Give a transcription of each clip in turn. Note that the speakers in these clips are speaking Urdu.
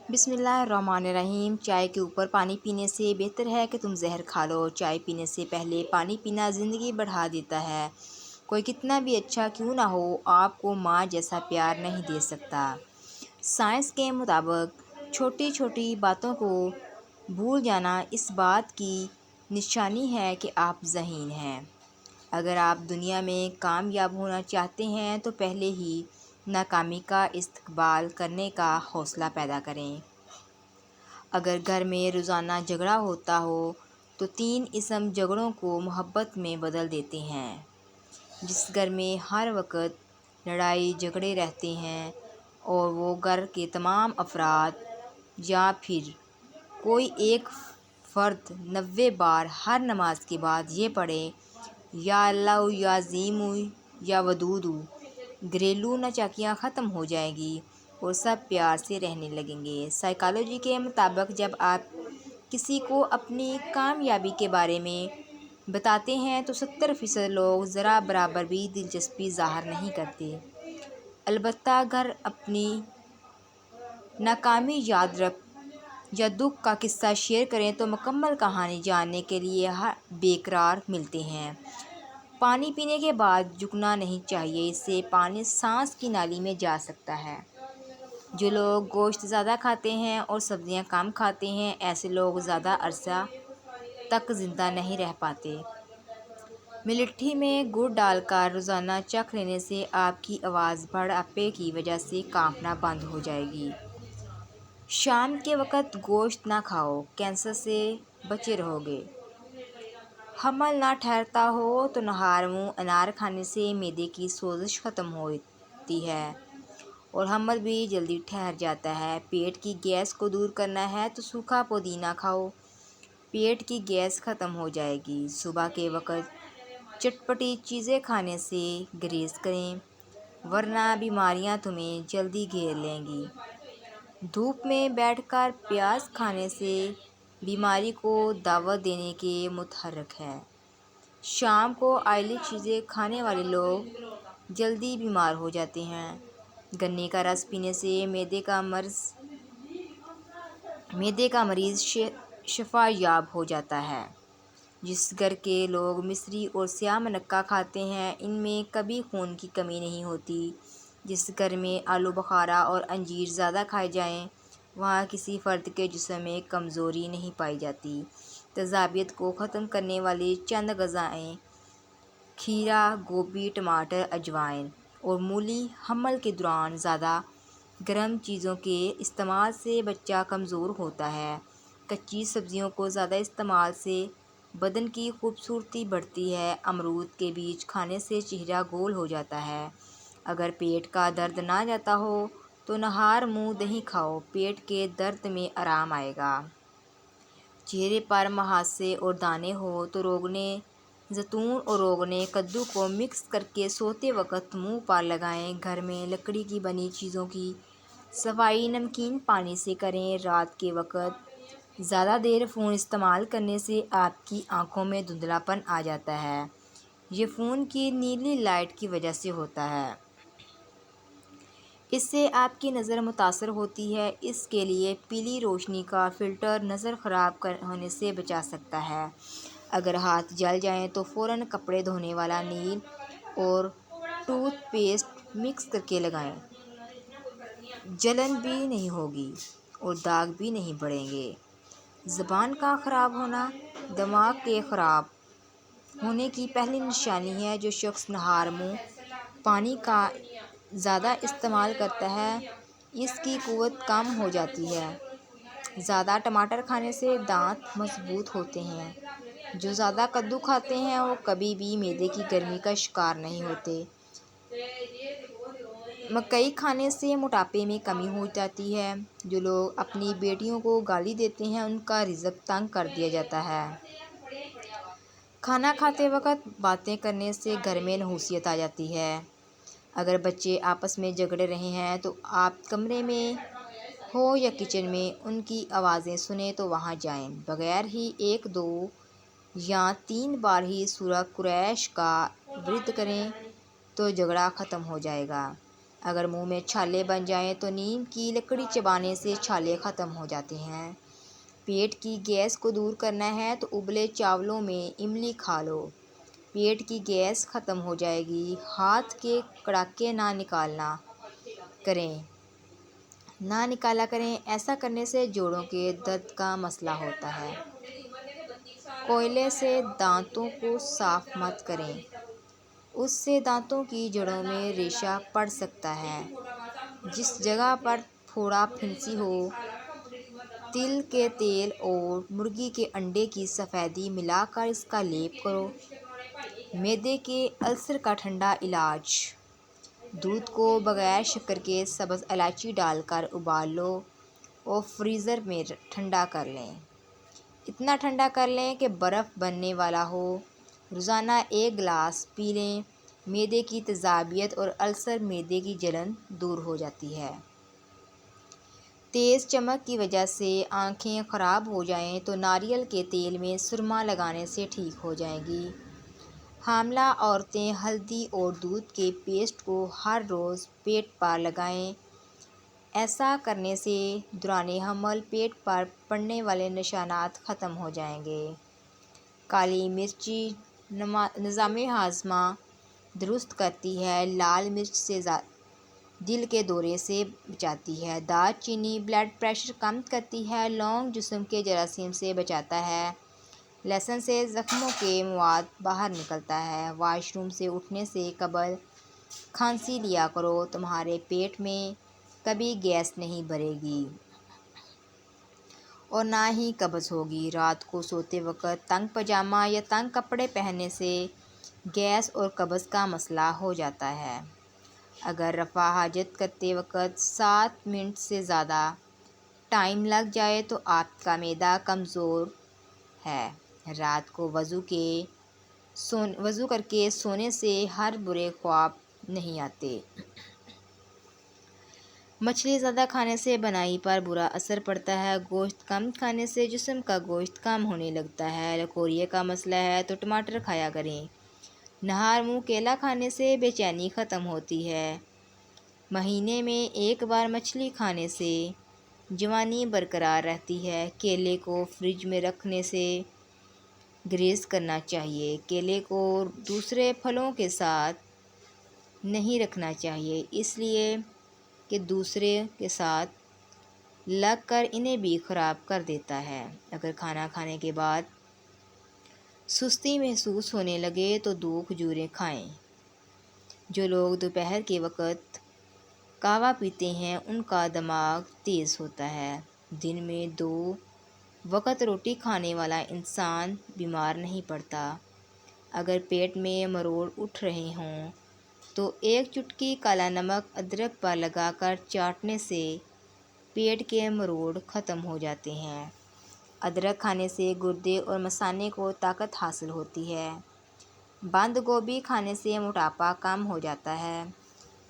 بسم اللہ الرحمن الرحیم۔ چائے کے اوپر پانی پینے سے بہتر ہے کہ تم زہر کھا لو۔ چائے پینے سے پہلے پانی پینا زندگی بڑھا دیتا ہے۔ کوئی کتنا بھی اچھا کیوں نہ ہو، آپ کو ماں جیسا پیار نہیں دے سکتا۔ سائنس کے مطابق چھوٹی چھوٹی باتوں کو بھول جانا اس بات کی نشانی ہے کہ آپ ذہین ہیں۔ اگر آپ دنیا میں کامیاب ہونا چاہتے ہیں تو پہلے ہی ناکامی کا استقبال کرنے کا حوصلہ پیدا کریں۔ اگر گھر میں روزانہ جھگڑا ہوتا ہو تو 3 اسم جھگڑوں کو محبت میں بدل دیتے ہیں۔ جس گھر میں ہر وقت لڑائی جھگڑے رہتے ہیں اور وہ گھر کے تمام افراد یا پھر کوئی ایک فرد 90 بار ہر نماز کے بعد یہ پڑھے یا اللہ یا عظیم یا ودود، گھریلو ناچاکیاں ختم ہو جائیں گی اور سب پیار سے رہنے لگیں گے۔ سائیکالوجی کے مطابق جب آپ کسی کو اپنی کامیابی کے بارے میں بتاتے ہیں تو 70% لوگ ذرا برابر بھی دلچسپی ظاہر نہیں کرتے۔ البتہ اگر اپنی ناکامی یا دکھ کا قصہ شیئر کریں تو مکمل کہانی جاننے کے لیے بے قرار ملتے ہیں۔ پانی پینے کے بعد جھکنا نہیں چاہیے، اس سے پانی سانس کی نالی میں جا سکتا ہے۔ جو لوگ گوشت زیادہ کھاتے ہیں اور سبزیاں کم کھاتے ہیں، ایسے لوگ زیادہ عرصہ تک زندہ نہیں رہ پاتے۔ ملٹھی میں گڑ ڈال کر روزانہ چکھ لینے سے آپ کی آواز بڑھاپے کی وجہ سے کانپنا بند ہو جائے گی۔ شام کے وقت گوشت نہ کھاؤ، کینسر سے بچے رہو گے۔ حمل نہ ٹھہرتا ہو تو نہار منہ انار کھانے سے معدے کی سوزش ختم ہوتی ہے اور حمل بھی جلدی ٹھہر جاتا ہے۔ پیٹ کی گیس کو دور کرنا ہے تو سوکھا پودینہ کھاؤ، پیٹ کی گیس ختم ہو جائے گی۔ صبح کے وقت چٹپٹی چیزیں کھانے سے گریز کریں، ورنہ بیماریاں تمہیں جلدی گھیر لیں گی۔ دھوپ میں بیٹھ کر پیاز کھانے سے بیماری کو دعوت دینے کے متحرک ہے۔ شام کو آئلی چیزیں کھانے والے لوگ جلدی بیمار ہو جاتے ہیں۔ گنے کا رس پینے سے معدے کا مریض شفا یاب ہو جاتا ہے۔ جس گھر کے لوگ مصری اور سیاہ منقہ کھاتے ہیں، ان میں کبھی خون کی کمی نہیں ہوتی۔ جس گھر میں آلو بخارا اور انجیر زیادہ کھائے جائیں، وہاں کسی فرد کے جسم میں کمزوری نہیں پائی جاتی۔ تیزابیت کو ختم کرنے والی چند غذائیں کھیرا، گوبھی، ٹماٹر، اجوائن اور مولی۔ حمل کے دوران زیادہ گرم چیزوں کے استعمال سے بچہ کمزور ہوتا ہے۔ کچی سبزیوں کو زیادہ استعمال سے بدن کی خوبصورتی بڑھتی ہے۔ امرود کے بیج کھانے سے چہرہ گول ہو جاتا ہے۔ اگر پیٹ کا درد نہ جاتا ہو تو نہار منہ دہی کھاؤ، پیٹ کے درد میں آرام آئے گا۔ چہرے پر مہاسے اور دانے ہو تو روغن زیتون اور روغن کدو کو مکس کرکے سوتے وقت منہ پر لگائیں۔ گھر میں لکڑی کی بنی چیزوں کی صفائی نمکین پانی سے کریں۔ رات کے وقت زیادہ دیر فون استعمال کرنے سے آپ کی آنکھوں میں دھندلا پن آ جاتا ہے۔ یہ فون کی نیلی لائٹ کی وجہ سے ہوتا ہے۔ اس سے آپ کی نظر متاثر ہوتی ہے۔ اس کے لیے پیلی روشنی کا فلٹر نظر خراب ہونے سے بچا سکتا ہے۔ اگر ہاتھ جل جائیں تو فوراً کپڑے دھونے والا نیل اور ٹوتھ پیسٹ مکس کرکے لگائیں۔ جلن بھی نہیں ہوگی اور داغ بھی نہیں بڑھیں گے۔ زبان کا خراب ہونا دماغ کے خراب ہونے کی پہلی نشانی ہے۔ جو شخص نہار منہ پانی کا زیادہ استعمال کرتا ہے، اس کی قوت کم ہو جاتی ہے۔ زیادہ ٹماٹر کھانے سے دانت مضبوط ہوتے ہیں۔ جو زیادہ کدو کھاتے ہیں وہ کبھی بھی معدے کی گرمی کا شکار نہیں ہوتے۔ مکئی کھانے سے موٹاپے میں کمی ہو جاتی ہے۔ جو لوگ اپنی بیٹیوں کو گالی دیتے ہیں، ان کا رزق تنگ کر دیا جاتا ہے۔ کھانا کھاتے وقت باتیں کرنے سے گھر میں نحوست آ جاتی ہے۔ اگر بچے آپس میں جھگڑ رہے ہیں تو آپ کمرے میں ہو یا کچن میں ان کی آوازیں سنیں تو وہاں جائیں۔ بغیر ہی 1، 2 یا 3 بار ہی سورہ قریش کا ورد کریں تو جھگڑا ختم ہو جائے گا۔ اگر منہ میں چھالے بن جائیں تو نیم کی لکڑی چبانے سے چھالے ختم ہو جاتے ہیں۔ پیٹ کی گیس کو دور کرنا ہے تو ابلے چاولوں میں املی کھا لو، پیٹ کی گیس ختم ہو جائے گی۔ ہاتھ کے کڑاکے نہ نکالا کریں، ایسا کرنے سے جوڑوں کے درد کا مسئلہ ہوتا ہے۔ کوئلے سے دانتوں کو صاف مت کریں، اس سے دانتوں کی جڑوں میں ریشہ پڑ سکتا ہے۔ جس جگہ پر پھوڑا پھنسی ہو، تل کے تیل اور مرغی کے انڈے کی سفیدی ملا کر اس کا لیپ کرو۔ معدے کے السر کا ٹھنڈا علاج: دودھ کو بغیر شکر کے سبز الائچی ڈال کر ابال لو اور فریزر میں ٹھنڈا کر لیں۔ اتنا ٹھنڈا کر لیں کہ برف بننے والا ہو۔ روزانہ 1 گلاس پی لیں۔ معدے کی تیزابیت اور السر معدے کی جلن دور ہو جاتی ہے۔ تیز چمک کی وجہ سے آنکھیں خراب ہو جائیں تو ناریل کے تیل میں سرما لگانے سے ٹھیک ہو جائیں گی۔ حاملہ عورتیں ہلدی اور دودھ کے پیسٹ کو ہر روز پیٹ پر لگائیں۔ ایسا کرنے سے دوران حمل پیٹ پر پڑنے والے نشانات ختم ہو جائیں گے۔ کالی مرچ نظام ہاضمہ درست کرتی ہے۔ لال مرچ سے دل کے دورے سے بچاتی ہے۔ دار چینی بلڈ پریشر کم کرتی ہے۔ لونگ جسم کے جراثیم سے بچاتا ہے۔ لہسن سے زخموں کے مواد باہر نکلتا ہے۔ واش روم سے اٹھنے سے قبل کھانسی لیا کرو، تمہارے پیٹ میں کبھی گیس نہیں بھرے گی اور نہ ہی قبض ہوگی۔ رات کو سوتے وقت تنگ پاجامہ یا تنگ کپڑے پہننے سے گیس اور قبض کا مسئلہ ہو جاتا ہے۔ اگر رفع حاجت کرتے وقت 7 منٹ سے زیادہ ٹائم لگ جائے تو آپ کا معدہ کمزور ہے۔ رات کو وضو کر کے سونے سے ہر برے خواب نہیں آتے۔ مچھلی زیادہ کھانے سے بنائی پر برا اثر پڑتا ہے۔ گوشت کم کھانے سے جسم کا گوشت کم ہونے لگتا ہے۔ لکوریے کا مسئلہ ہے تو ٹماٹر کھایا کریں۔ نہار منہ کیلا کھانے سے بے چینی ختم ہوتی ہے۔ مہینے میں 1 بار مچھلی کھانے سے جوانی برقرار رہتی ہے۔ کیلے کو فریج میں رکھنے سے گریز کرنا چاہیے۔ کیلے کو دوسرے پھلوں کے ساتھ نہیں رکھنا چاہیے، اس لیے کہ دوسرے کے ساتھ لگ کر انہیں بھی خراب کر دیتا ہے۔ اگر کھانا کھانے کے بعد سستی محسوس ہونے لگے تو 2 کھجوریں کھائیں۔ جو لوگ دوپہر کے وقت قہوہ پیتے ہیں ان کا دماغ تیز ہوتا ہے۔ دن میں 2 وقت روٹی کھانے والا انسان بیمار نہیں پڑتا۔ اگر پیٹ میں مروڑ اٹھ رہے ہوں تو 1 چٹکی کالا نمک ادرک پر لگا کر چاٹنے سے پیٹ کے مروڑ ختم ہو جاتے ہیں۔ ادرک کھانے سے گردے اور مثانے کو طاقت حاصل ہوتی ہے۔ بند گوبھی کھانے سے موٹاپا کم ہو جاتا ہے۔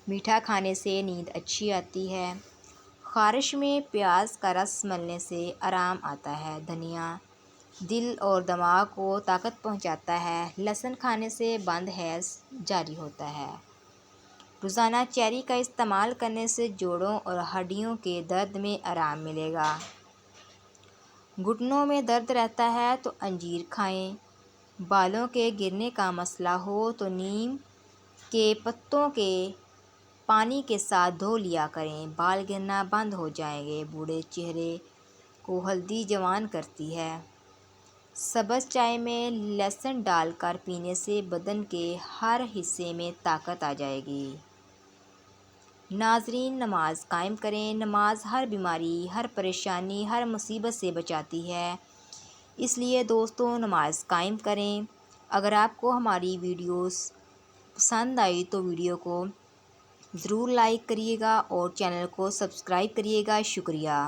میٹھا کھانے سے نیند اچھی آتی ہے۔ خارش میں پیاز کا رس ملنے سے آرام آتا ہے۔ دھنیا دل اور دماغ کو طاقت پہنچاتا ہے۔ لہسن کھانے سے بند حیض جاری ہوتا ہے۔ روزانہ چیری کا استعمال کرنے سے جوڑوں اور ہڈیوں کے درد میں آرام ملے گا۔ گھٹنوں میں درد رہتا ہے تو انجیر کھائیں۔ بالوں کے گرنے کا مسئلہ ہو تو نیم کے پتوں کے پانی کے ساتھ دھو لیا کریں، بال گرنا بند ہو جائیں گے۔ بوڑھے چہرے کو ہلدی جوان کرتی ہے۔ سبز چائے میں لہسن ڈال کر پینے سے بدن کے ہر حصے میں طاقت آ جائے گی۔ ناظرین، نماز قائم کریں۔ نماز ہر بیماری، ہر پریشانی، ہر مصیبت سے بچاتی ہے، اس لیے دوستو نماز قائم کریں۔ اگر آپ کو ہماری ویڈیوز پسند آئی تو ویڈیو کو ضرور لائک کریے گا اور چینل کو سبسکرائب کریے گا۔ شکریہ۔